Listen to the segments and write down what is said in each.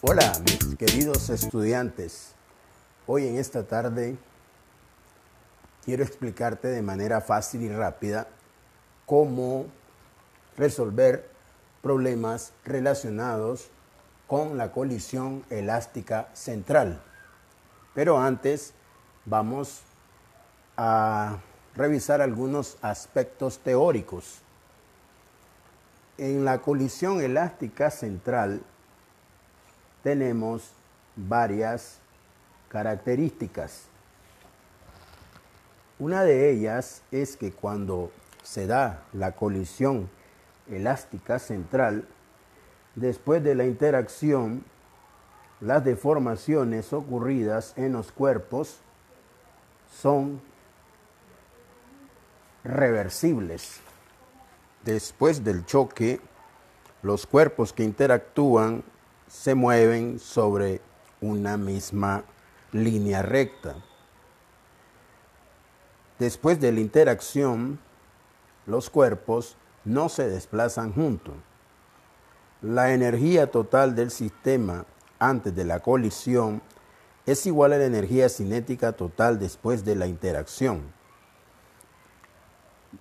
Hola, mis queridos estudiantes. Hoy en esta tarde quiero explicarte de manera fácil y rápida cómo resolver problemas relacionados con la colisión elástica central. Pero antes vamos a revisar algunos aspectos teóricos. En la colisión elástica central tenemos varias características. Una de ellas es que cuando se da la colisión elástica central, después de la interacción, las deformaciones ocurridas en los cuerpos son reversibles. Después del choque, los cuerpos que interactúan se mueven sobre una misma línea recta. Después de la interacción, los cuerpos no se desplazan juntos. La energía total del sistema antes de la colisión es igual a la energía cinética total después de la interacción.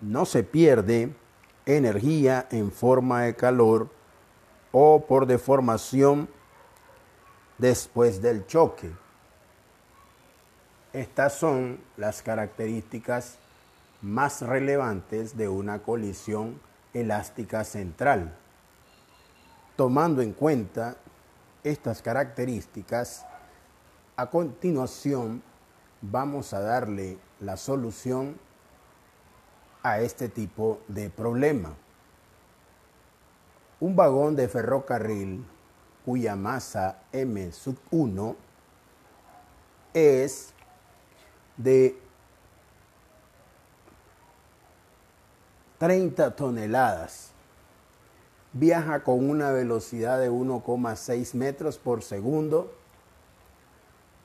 No se pierde energía en forma de calor o por deformación después del choque. Estas son las características más relevantes de una colisión elástica central. Tomando en cuenta estas características, a continuación vamos a darle la solución a este tipo de problema. Un vagón de ferrocarril cuya masa m⁻₁ es de 30 toneladas. Viaja con una velocidad de 1,6 metros por segundo.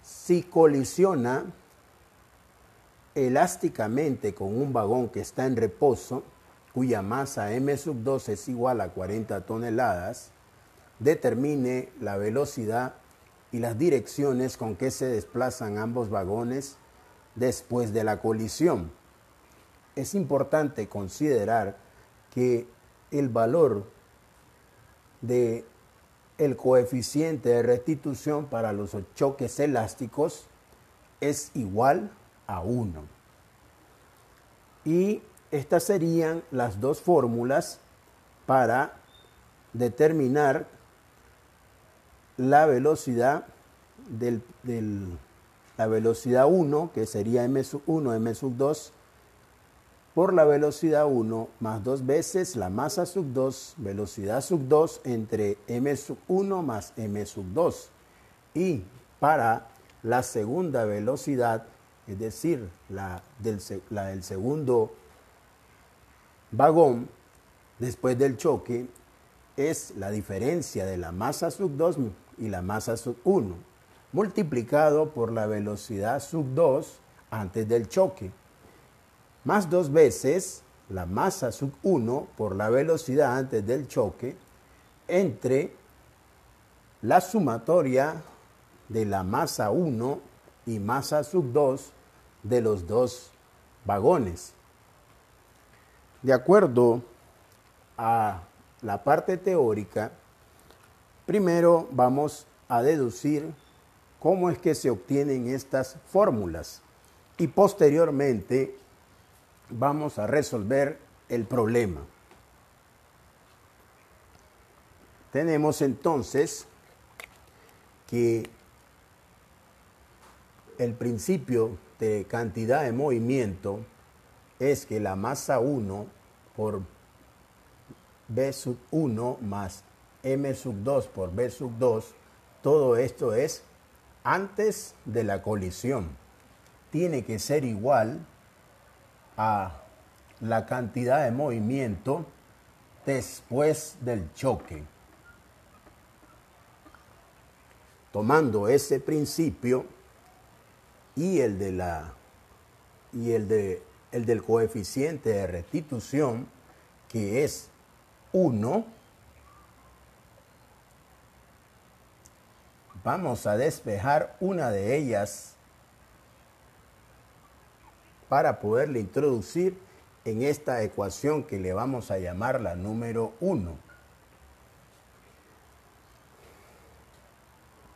Si colisiona elásticamente con un vagón que está en reposo, cuya masa m⁻² es igual a 40 toneladas, determine la velocidad y las direcciones con que se desplazan ambos vagones después de la colisión. Es importante considerar que el valor del coeficiente de restitución para los choques elásticos es igual a 1. Y estas serían las dos fórmulas para determinar la velocidad la velocidad 1, que sería m⁻₁, m⁻², por la velocidad 1 más 2 veces la masa sub 2, velocidad sub 2 entre m⁻₁ más m⁻². Y para la segunda velocidad, es decir, la del segundo vagón, después del choque, es la diferencia de la masa sub 2 y la masa sub 1, multiplicado por la velocidad sub 2 antes del choque, más 2 veces la masa sub 1 por la velocidad antes del choque, entre la sumatoria de la masa 1 y masa sub 2 de los dos vagones. De acuerdo a la parte teórica, primero vamos a deducir cómo es que se obtienen estas fórmulas y posteriormente vamos a resolver el problema. Tenemos entonces que el principio de cantidad de movimiento es que la masa 1 por v⁻₁ más m⁻² por v⁻², todo esto es antes de la colisión. Tiene que ser igual a la cantidad de movimiento después del choque. Tomando ese principio y el del coeficiente de restitución, que es 1, Vamos a despejar una de ellas para poderle introducir en esta ecuación que le vamos a llamar la número 1.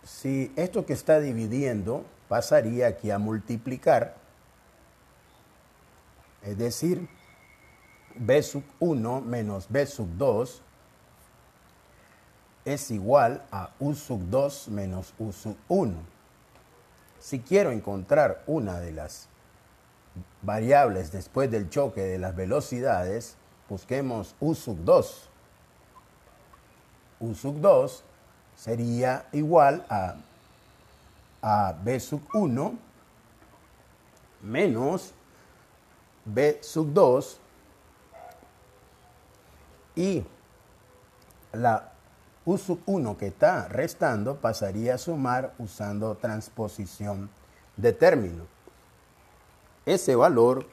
Si esto que está dividiendo pasaría aquí a multiplicar, es decir, b sub 1 menos b sub 2 es igual a u sub 2 menos u sub 1. Si quiero encontrar una de las variables después del choque de las velocidades, busquemos u sub 2. U sub 2 sería igual a b sub 1 menos b sub 2 y la u sub 1 que está restando pasaría a sumar usando transposición de término. Ese valor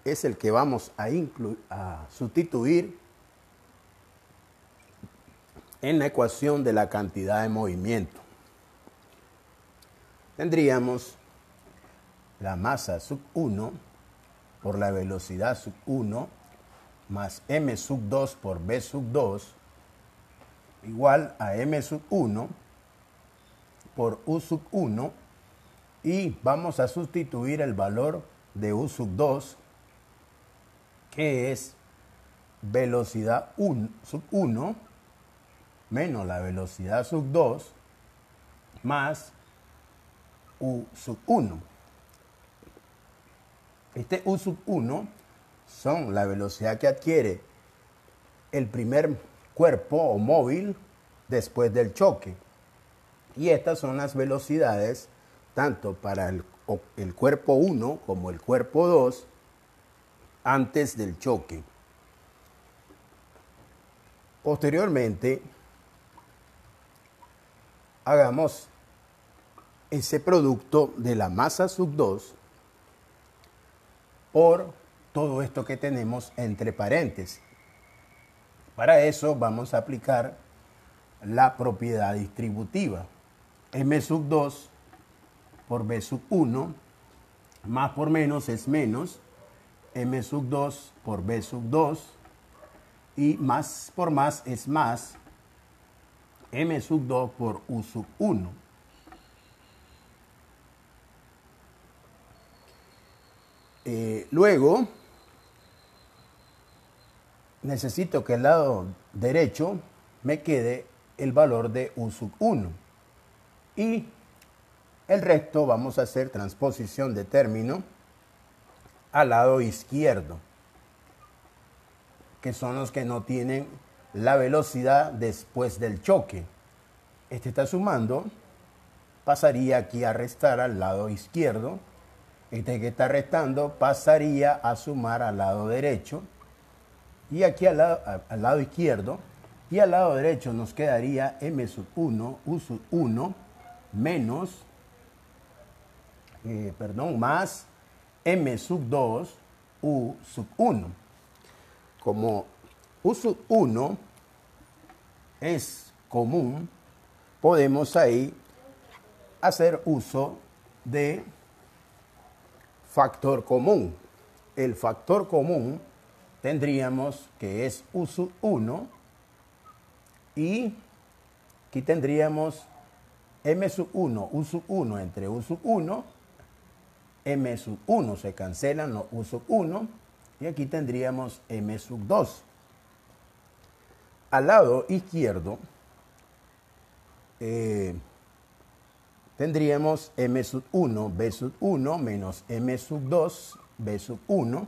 es el que vamos a sustituir en la ecuación de la cantidad de movimiento. Tendríamos la masa sub 1 por la velocidad sub 1 más m sub 2 por b sub 2 igual a m sub 1 por u sub 1 y vamos a sustituir el valor de u sub 2 que es velocidad sub 1 menos la velocidad sub 2 más u sub 1. Este u sub 1 son la velocidad que adquiere el primer cuerpo o móvil después del choque. Y estas son las velocidades tanto para el cuerpo 1 como el cuerpo 2 antes del choque. Posteriormente, hagamos ese producto de la masa sub 2 por todo esto que tenemos entre paréntesis. Para eso vamos a aplicar la propiedad distributiva. M sub 2 por B sub 1, más por menos es menos, M sub 2 por B sub 2, y más por más es más, M sub 2 por U sub 1. Luego, necesito que el lado derecho me quede el valor de U sub 1. Y el resto vamos a hacer transposición de término al lado izquierdo, que son los que no tienen la velocidad después del choque. Este está sumando, pasaría aquí a restar al lado izquierdo. Este que está restando pasaría a sumar al lado derecho. Y aquí al lado izquierdo y al lado derecho nos quedaría M sub 1, U sub 1, menos, más M sub 2, U sub 1. Como U sub 1 es común, podemos ahí hacer uso de factor común. El factor común tendríamos que es U sub 1 y aquí tendríamos M sub 1, U sub 1 entre U sub 1, M sub 1 se cancelan los U sub 1 y aquí tendríamos M sub 2. Al lado izquierdo tendríamos M sub 1, B sub 1 menos M sub 2, B sub 1.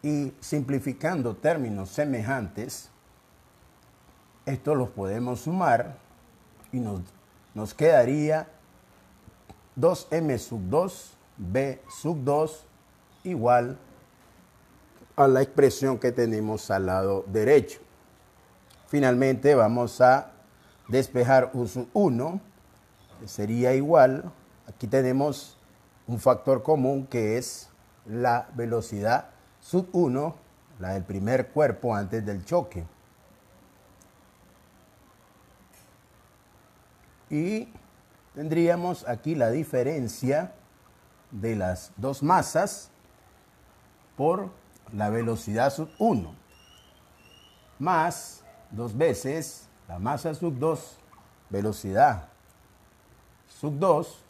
Y simplificando términos semejantes, estos los podemos sumar y nos quedaría 2M sub 2, B sub 2 igual a la expresión que tenemos al lado derecho. Finalmente vamos a despejar U sub 1, que sería igual, aquí tenemos un factor común que es la velocidad sub 1, la del primer cuerpo antes del choque. Y tendríamos aquí la diferencia de las dos masas por la velocidad sub 1, más 2 veces la masa sub 2, velocidad sub 2,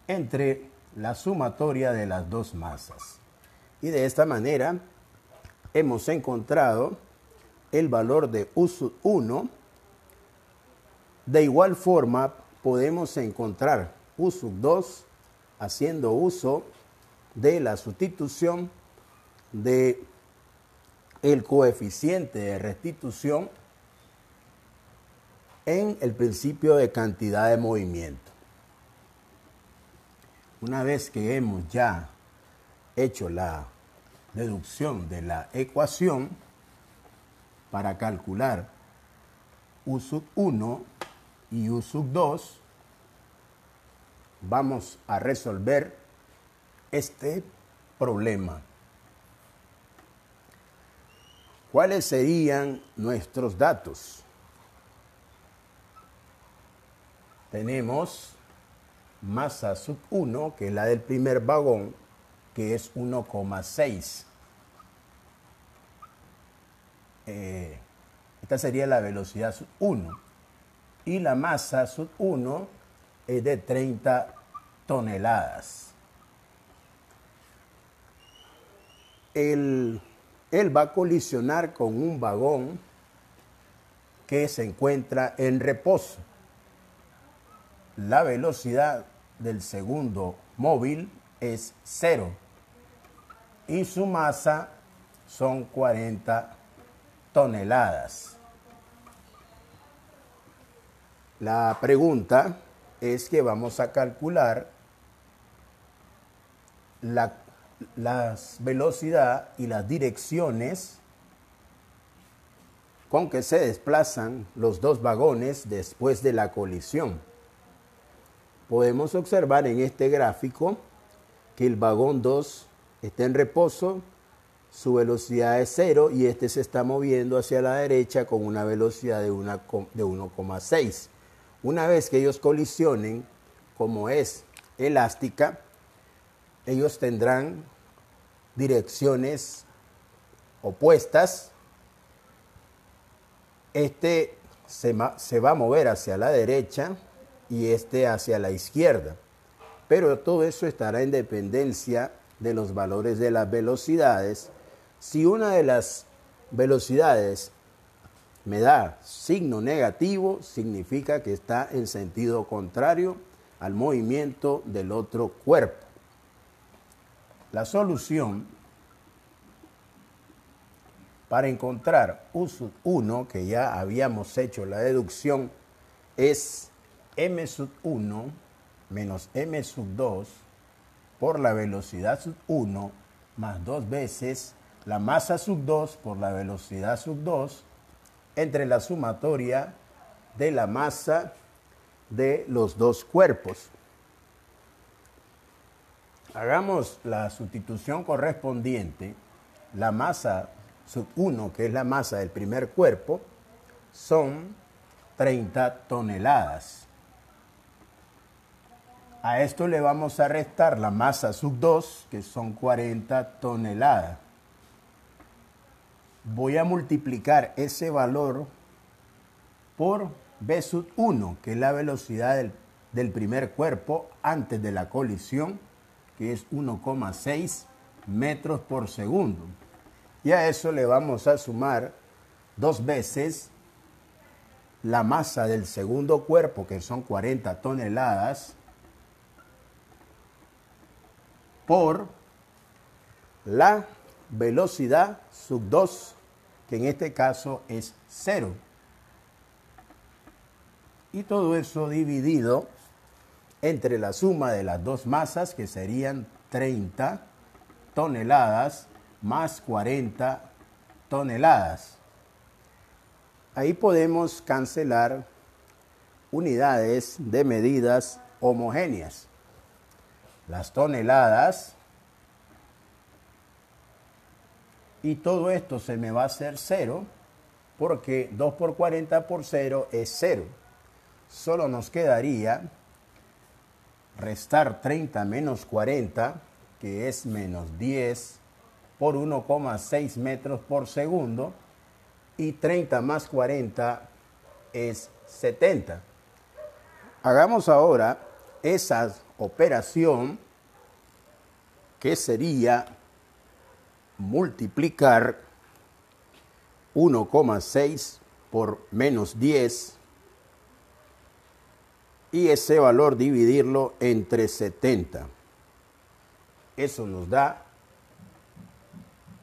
entre la sumatoria de las dos masas. Y de esta manera hemos encontrado el valor de U sub 1. De igual forma podemos encontrar U sub 2 haciendo uso de la sustitución de el coeficiente de restitución en el principio de cantidad de movimiento. Una vez que hemos ya hecho la deducción de la ecuación para calcular U sub 1 y U sub 2, vamos a resolver este problema. ¿Cuáles serían nuestros datos? Tenemos masa sub 1, que es la del primer vagón, que es 1,6. Esta sería la velocidad sub 1. Y la masa sub 1 es de 30 toneladas. Él va a colisionar con un vagón que se encuentra en reposo. La velocidad del segundo móvil es 0 y su masa son 40 toneladas. La pregunta es que vamos a calcular la velocidad y las direcciones con que se desplazan los dos vagones después de la colisión. Podemos observar en este gráfico que el vagón 2 está en reposo, su velocidad es 0 y este se está moviendo hacia la derecha con una velocidad de 1,6. Una vez que ellos colisionen, como es elástica, ellos tendrán direcciones opuestas. Este se va a mover hacia la derecha y este hacia la izquierda. Pero todo eso estará en dependencia de los valores de las velocidades. Si una de las velocidades me da signo negativo, significa que está en sentido contrario al movimiento del otro cuerpo. La solución para encontrar U sub 1, que ya habíamos hecho la deducción, es m sub 1 menos m sub 2 por la velocidad sub 1 más 2 veces la masa sub 2 por la velocidad sub 2 entre la sumatoria de la masa de los dos cuerpos. Hagamos la sustitución correspondiente. La masa sub 1, que es la masa del primer cuerpo, son 30 toneladas. A esto le vamos a restar la masa sub 2, que son 40 toneladas. Voy a multiplicar ese valor por V sub 1, que es la velocidad del primer cuerpo antes de la colisión, que es 1,6 metros por segundo. Y a eso le vamos a sumar 2 veces la masa del segundo cuerpo, que son 40 toneladas, por la velocidad sub 2, que en este caso es 0. Y todo eso dividido entre la suma de las dos masas, que serían 30 toneladas más 40 toneladas. Ahí podemos cancelar unidades de medidas homogéneas. Las toneladas, y todo esto se me va a hacer 0, porque 2 por 40 por 0 es 0. Solo nos quedaría restar 30 menos 40, que es menos 10 por 1,6 metros por segundo, y 30 más 40 es 70. Hagamos ahora esa operación, que sería multiplicar 1,6 por menos 10 y ese valor dividirlo entre 70. Eso nos da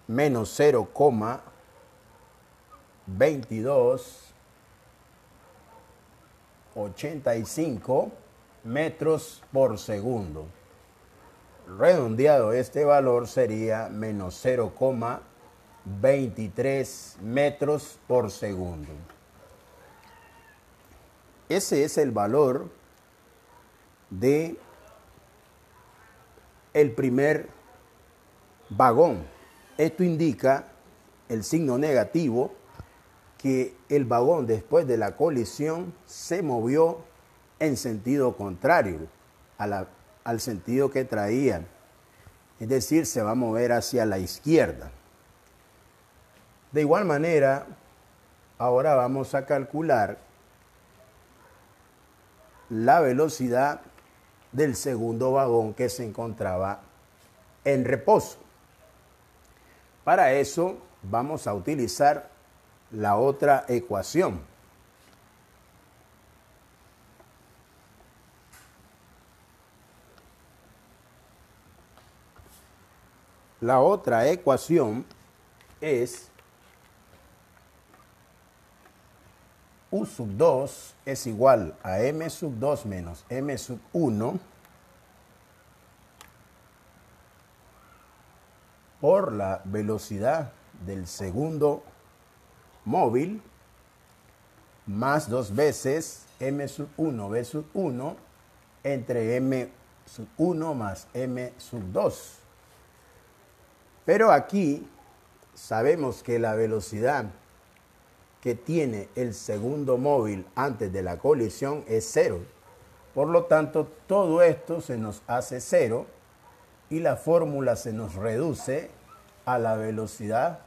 menos 0,2285 metros por segundo. Redondeado, este valor sería menos 0,23 metros por segundo. Ese es el valor de el primer vagón. Esto indica el signo negativo, que el vagón después de la colisión se movió en sentido contrario al sentido que traía. Es decir, se va a mover hacia la izquierda. De igual manera, ahora vamos a calcular la velocidad del segundo vagón que se encontraba en reposo. Para eso vamos a utilizar la otra ecuación. La otra ecuación es U sub 2 es igual a M sub 2 menos M sub 1 por la velocidad del segundo móvil más 2 veces M sub 1 V sub 1 entre M sub 1 más M sub 2. Pero aquí sabemos que la velocidad que tiene el segundo móvil antes de la colisión es 0. Por lo tanto, todo esto se nos hace 0 y la fórmula se nos reduce a la velocidad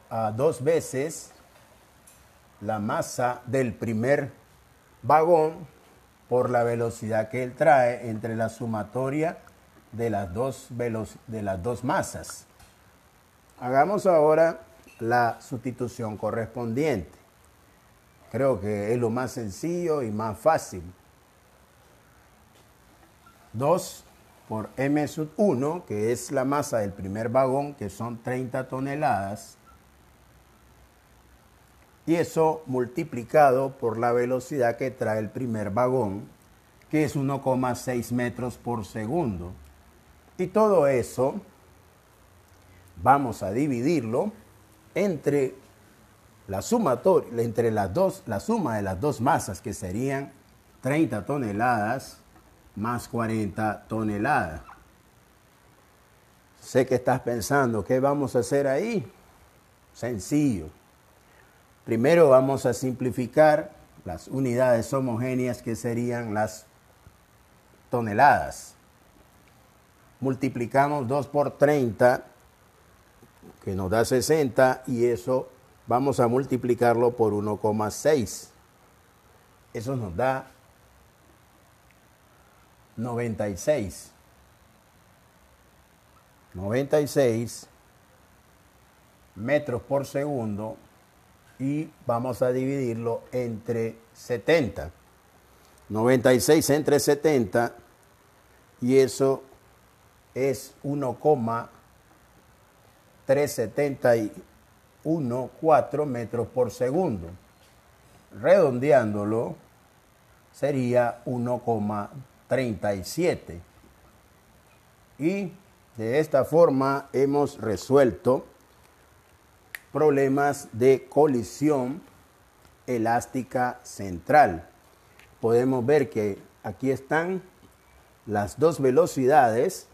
a 2 veces la masa del primer vagón por la velocidad que él trae entre la sumatoria de las dos masas. Hagamos ahora la sustitución correspondiente. Creo que es lo más sencillo y más fácil. 2 por M sub 1, que es la masa del primer vagón, que son 30 toneladas. Y eso multiplicado por la velocidad que trae el primer vagón, que es 1,6 metros por segundo. Y todo eso vamos a dividirlo entre la suma de las dos masas, que serían 30 toneladas más 40 toneladas. Sé que estás pensando, ¿qué vamos a hacer ahí? Sencillo. Primero vamos a simplificar las unidades homogéneas, que serían las toneladas. Multiplicamos 2 por 30, que nos da 60, y eso vamos a multiplicarlo por 1,6. Eso nos da 96. 96 metros por segundo, y vamos a dividirlo entre 70. 96 entre 70, y eso es 1,3714 metros por segundo. Redondeándolo, sería 1,37. Y de esta forma hemos resuelto problemas de colisión elástica central. Podemos ver que aquí están las dos velocidades.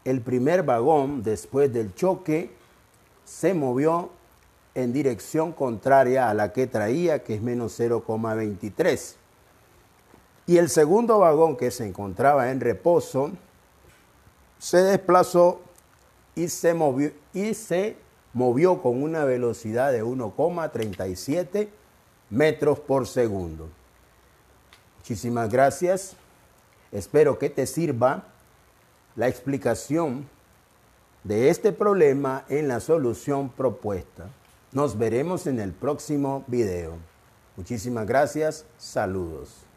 El primer vagón, después del choque, se movió en dirección contraria a la que traía, que es menos 0,23. y el segundo vagón, que se encontraba en reposo, se desplazó y se movió con una velocidad de 1,37 metros por segundo. Muchísimas gracias. Espero que te sirva la explicación de este problema en la solución propuesta. Nos veremos en el próximo video. Muchísimas gracias. Saludos.